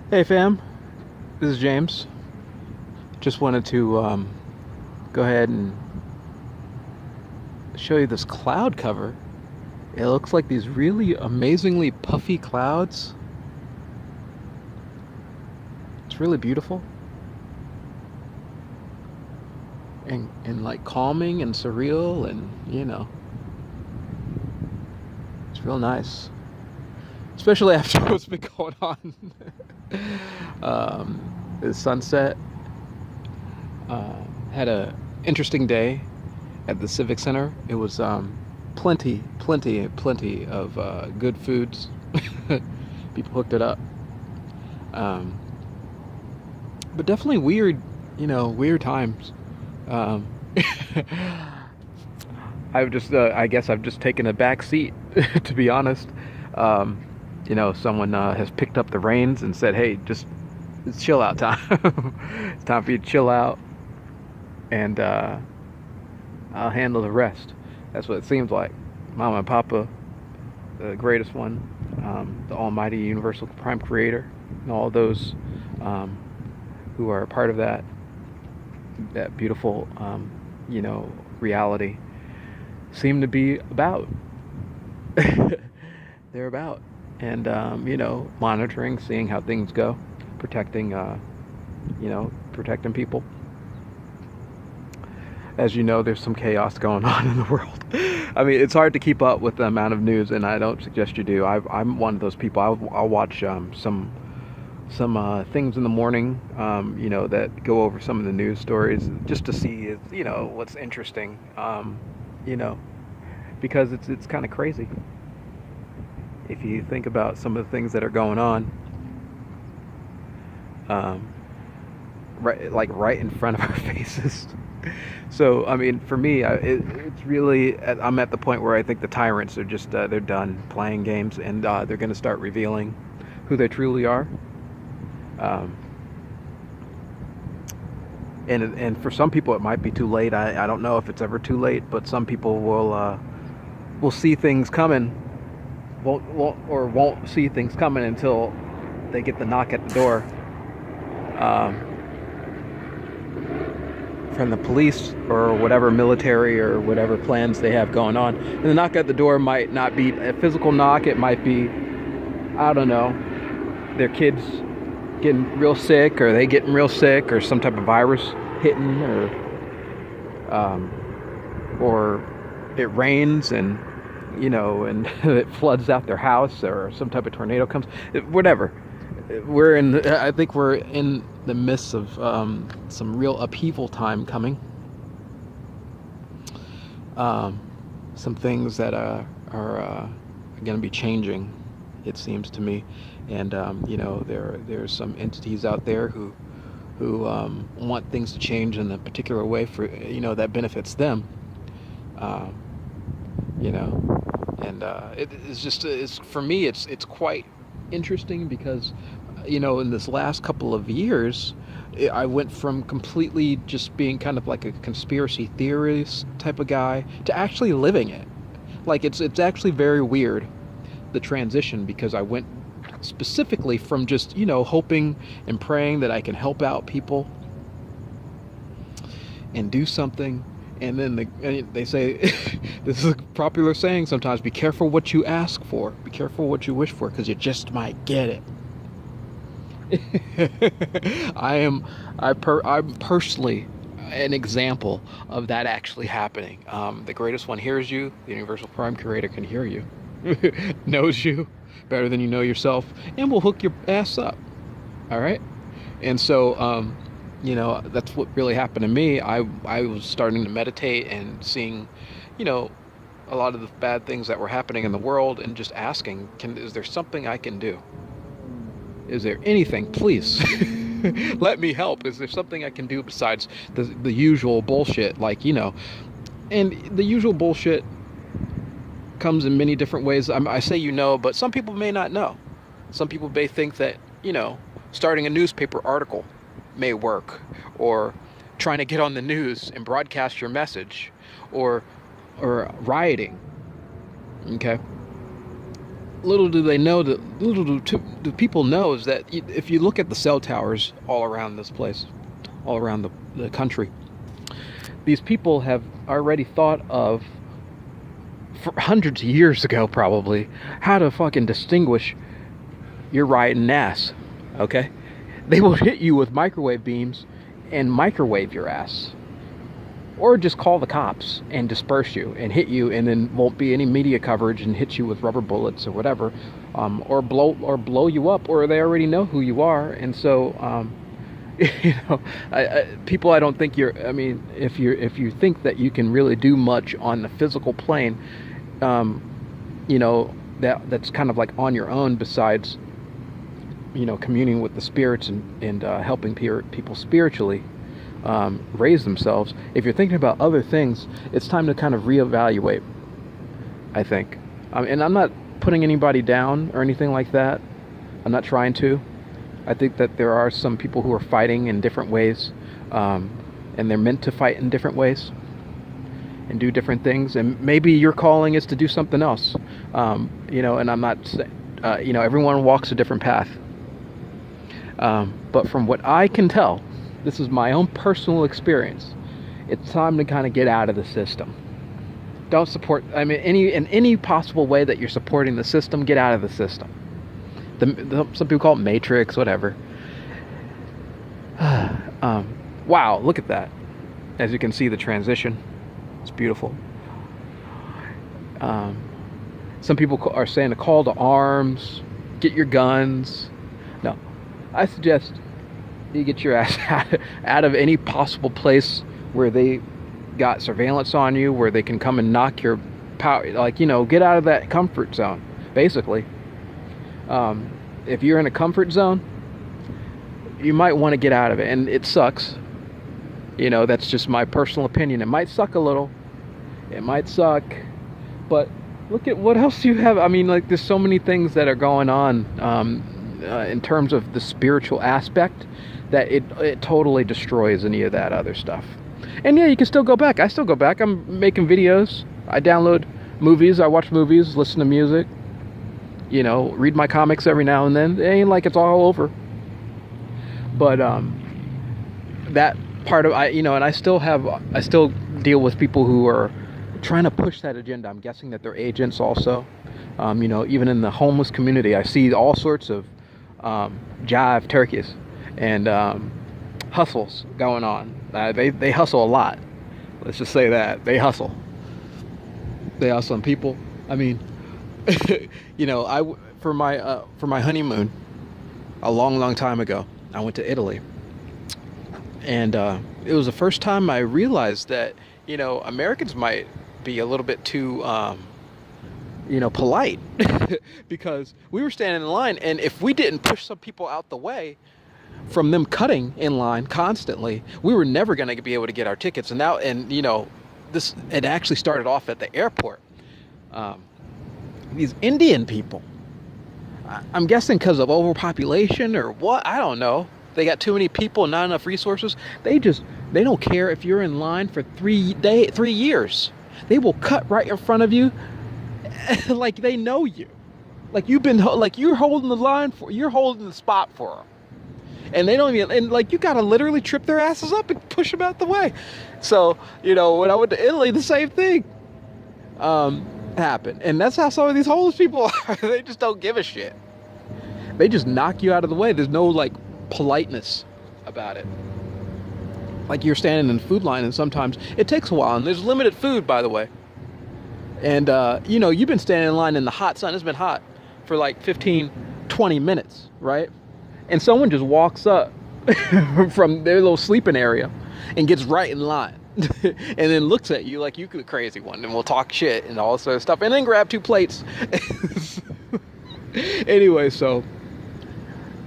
Hey fam, this is James. Just wanted to go ahead and show you this cloud cover. It looks like these really amazingly puffy clouds. It's really beautiful and like calming and surreal and it's real nice. Especially after what's been going on. The sunset. Had a interesting day at the Civic Center. It was plenty of good foods. People hooked it up. Um, but definitely weird, weird times. Um, I guess I've just taken a back seat, to be honest. Um, someone has picked up the reins and said, "Hey, just it's chill out time. It's time for you to chill out, and I'll handle the rest." That's what it seems like. Mama and Papa, the greatest one, the Almighty Universal Prime Creator, and all those um, who are a part of that beautiful, reality, seem to be about. They're about, and monitoring, seeing how things go, protecting, protecting people. As you know, there's some chaos going on in the world. I mean, it's hard to keep up with the amount of news, and I don't suggest you do. I'm one of those people. I'll watch some things in the morning, that go over some of the news stories just to see, what's interesting, you know, because it's kind of crazy if you think about some of the things that are going on, um, right in front of our faces. So, I mean, for me, it's really, I'm at the point where I think the tyrants are just, they're done playing games, and they're going to start revealing who they truly are. Um, and for some people, it might be too late. I don't know if it's ever too late, but some people will see things coming, won't see things coming until they get the knock at the door. Um, from the police or whatever military or whatever plans they have going on. And the knock at the door might not be a physical knock. It might be, I don't know, their kids getting real sick, or they getting real sick, or some type of virus hitting, or it rains and and it floods out their house, or some type of tornado comes. Whatever. I think we're in the midst of some real upheaval time coming. Um, some things that are going to be changing, it seems to me, and there's some entities out there who want things to change in a particular way for that benefits them. Um, you know, and it's just it's for me it's quite interesting because in this last couple of years I went from completely just being kind of like a conspiracy theorist type of guy to actually living it. Like it's actually very weird, the transition, because I went specifically from just hoping and praying that I can help out people and do something. And then they say, this is a popular saying sometimes: be careful what you ask for, be careful what you wish for, because you just might get it. I'm personally an example of that actually happening. The greatest one hears you. The Universal Prime Creator can hear you, knows you better than you know yourself, and will hook your ass up. All right. And so, that's what really happened to me. I was starting to meditate and seeing, you know, a lot of the bad things that were happening in the world, and just asking, is there something I can do? Is there anything, please? Let me help. Is there something I can do besides the usual bullshit? And the usual bullshit comes in many different ways. I say but some people may not know. Some people may think that, starting a newspaper article may work, or trying to get on the news and broadcast your message, or rioting. Okay? little do they know that do people know is that if you look at the cell towers all around this place, all around the country, these people have already thought of, for hundreds of years ago probably, how to fucking distinguish your right and ass. Okay, they will hit you with microwave beams and microwave your ass, or just call the cops and disperse you and hit you, and then won't be any media coverage and hit you with rubber bullets or whatever, or blow you up, or they already know who you are. And so you know, people, I don't think I mean, if you think that you can really do much on the physical plane, you know, that's kind of like on your own, besides, you know, communing with the spirits and helping people spiritually raise themselves. If you're thinking about other things, it's time to kind of reevaluate, I think. And I'm not putting anybody down or anything like that. I'm not trying to. I think that there are some people who are fighting in different ways, and they're meant to fight in different ways and do different things. And maybe your calling is to do something else. You know, and I'm not, you know, everyone walks a different path. But from what I can tell, this is my own personal experience, it's time to kind of get out of the system. Don't support, I mean, in any possible way that you're supporting the system, get out of the system. Some people call it Matrix, whatever. Wow, look at that. As you can see, the transition, it's beautiful. Some people are saying a call to arms, get your guns. No, I suggest you get your ass out of any possible place where they got surveillance on you, where they can come and knock your power, like, you know, get out of that comfort zone, basically. If you're in a comfort zone, you might want to get out of it, and it sucks. You know, that's just my personal opinion. It might suck a little. It might suck, but look at what else you have. I mean, like, there's so many things that are going on in terms of the spiritual aspect, that it totally destroys any of that other stuff. And yeah, you can still go back. I still go back. I'm making videos. I download movies. I watch movies, listen to music. You know, read my comics every now and then. It ain't like it's all over. But that part of, you know, and I still deal with people who are trying to push that agenda. I'm guessing that they're agents also. You know, even in the homeless community, I see all sorts of jive turkeys and hustles going on. They hustle a lot. Let's just say that they hustle. They hustle on people. I mean, you know, for my honeymoon a long time ago, I went to Italy, and it was the first time I realized that, you know, Americans might be a little bit too you know, polite because we were standing in line, and if we didn't push some people out the way from them cutting in line constantly, we were never going to be able to get our tickets. And you know, it actually started off at the airport. These Indian people, I'm guessing because of overpopulation or what, I don't know. They got too many people and not enough resources. They don't care if you're in line for 3 years. They will cut right in front of you, like they know you, like you're holding the spot for them, and they don't even, and like you gotta literally trip their asses up and push them out the way. So, you know, when I went to Italy, the same thing happened, and that's how some of these homeless people are. They just don't give a shit. They just knock you out of the way. There's no like politeness about it. Like, you're standing in the food line, and sometimes it takes a while, and there's limited food, by the way. And, you know, you've been standing in line in the hot sun. It's been hot for like 15, 20 minutes, right? And someone just walks up from their little sleeping area and gets right in line and then looks at you like you the crazy one, and will talk shit and all this sort of stuff, and then grab 2 plates. Anyway, so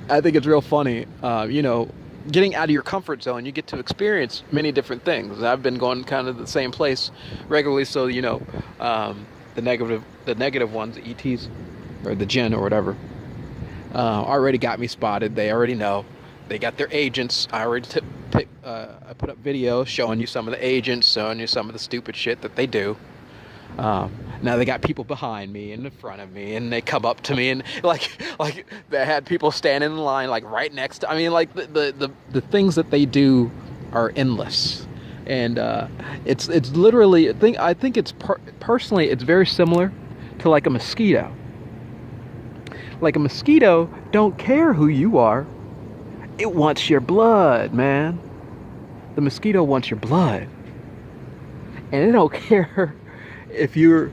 I think it's real funny, you know, getting out of your comfort zone. You get to experience many different things. I've been going kind of the same place regularly, so, you know, the negative ones, the ETs or the Jinn or whatever, already got me spotted. They already know. They got their agents. I already I put up videos showing you some of the agents, showing you some of the stupid shit that they do. Now they got people behind me and in front of me, and they come up to me and like they had people standing in line like right next to. I mean, like the things that they do are endless, and it's literally. I think it's personally it's very similar to like a mosquito. Like a mosquito don't care who you are. It wants your blood, man. The mosquito wants your blood, and it don't care if you're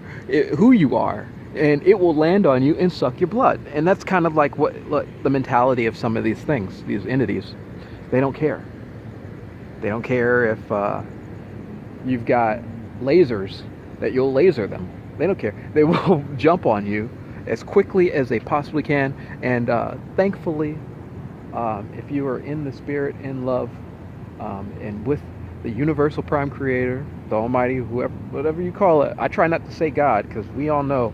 who you are, and it will land on you and suck your blood. And that's kind of like what the mentality of some of these things, these entities. They don't care. They don't care if you've got lasers that you'll laser them. They don't care. They will jump on you as quickly as they possibly can. And thankfully, if you are in the spirit, in love, and with the universal prime creator, the almighty, whoever, whatever you call it. I try not to say God, because we all know,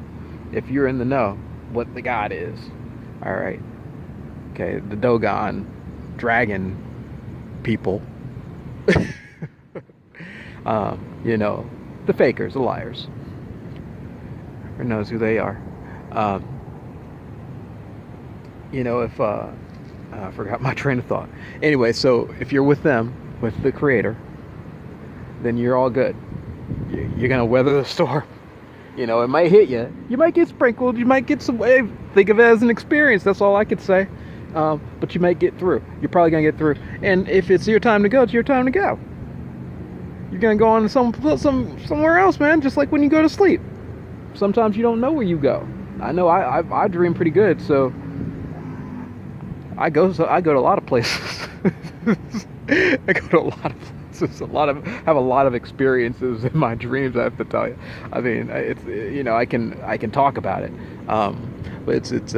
if you're in the know, what the God is. All right. Okay, the Dogon dragon people. You know, the fakers, the liars. Who knows who they are? You know, if I forgot my train of thought. Anyway, so if you're with them, with the creator, then you're all good. You're gonna weather the storm. You know, it might hit you. You might get sprinkled. You might get some wave. Think of it as an experience. That's all I could say. But you might get through. You're probably gonna get through. And if it's your time to go, it's your time to go. You're gonna go on to somewhere else, man. Just like when you go to sleep. Sometimes you don't know where you go. I know I dream pretty good, so I go to a lot of places. I go to a lot of places. Have a lot of experiences in my dreams. I have to tell you. I mean, it's, you know, I can talk about it, but it's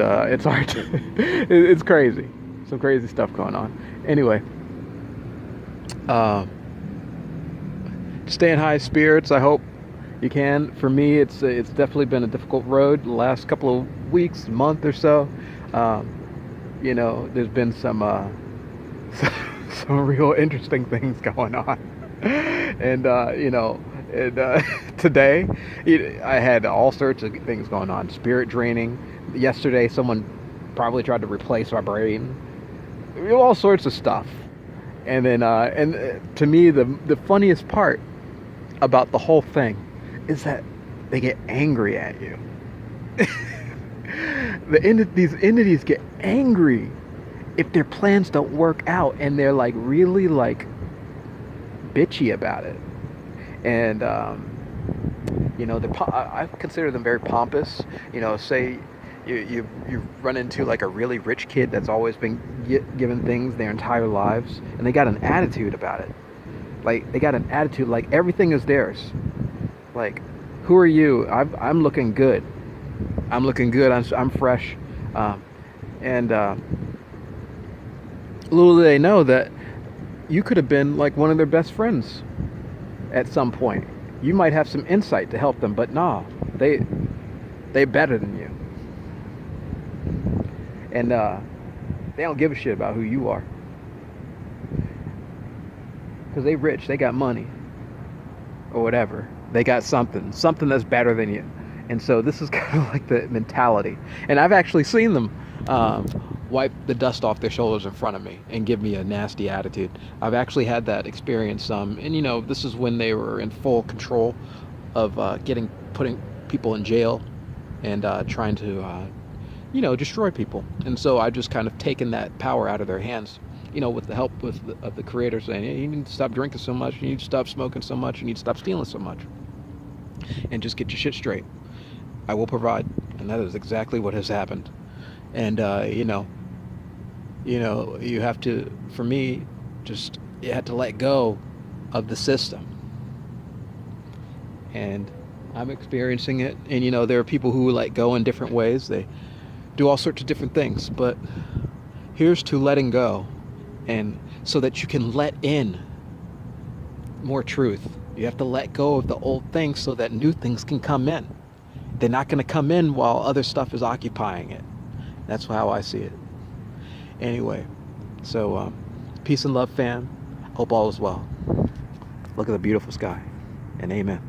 hard. It's crazy. Some crazy stuff going on. Anyway, stay in high spirits. I hope you can. For me, it's definitely been a difficult road the last couple of weeks, month or so. You know, there's been some real interesting things going on, and you know, and today I had all sorts of things going on. Spirit draining. Yesterday, someone probably tried to replace my brain. All sorts of stuff. And then, to me, the funniest part about the whole thing is that they get angry at you. These entities get angry if their plans don't work out, and they're like really like bitchy about it. And you know, I consider them very pompous. You know, say you run into like a really rich kid that's always been given things their entire lives, and they got an attitude about it. Like they got an attitude like everything is theirs. Like, who are you? I'm looking good. I'm looking good. I'm fresh. And little do they know that you could have been like one of their best friends at some point. You might have some insight to help them, but nah, they're better than you. And they don't give a shit about who you are. Because they rich, they got money. Or whatever. They got something that's better than you. And so this is kind of like the mentality. And I've actually seen them wipe the dust off their shoulders in front of me and give me a nasty attitude. I've actually had that experience. And you know, this is when they were in full control of putting people in jail and trying to, you know, destroy people. And so I've just kind of taken that power out of their hands, you know, with the help of the creator saying, hey, you need to stop drinking so much, you need to stop smoking so much, you need to stop stealing so much, and just get your shit straight. I will provide. And that is exactly what has happened. And you know, you have to, for me, just, you have to let go of the system. And I'm experiencing it. And you know, there are people who let go in different ways. They do all sorts of different things, but here's to letting go, and so that you can let in more truth. You have to let go of the old things so that new things can come in. They're not going to come in while other stuff is occupying it. That's how I see it. Anyway, so peace and love, fam. Hope all is well. Look at the beautiful sky, and amen.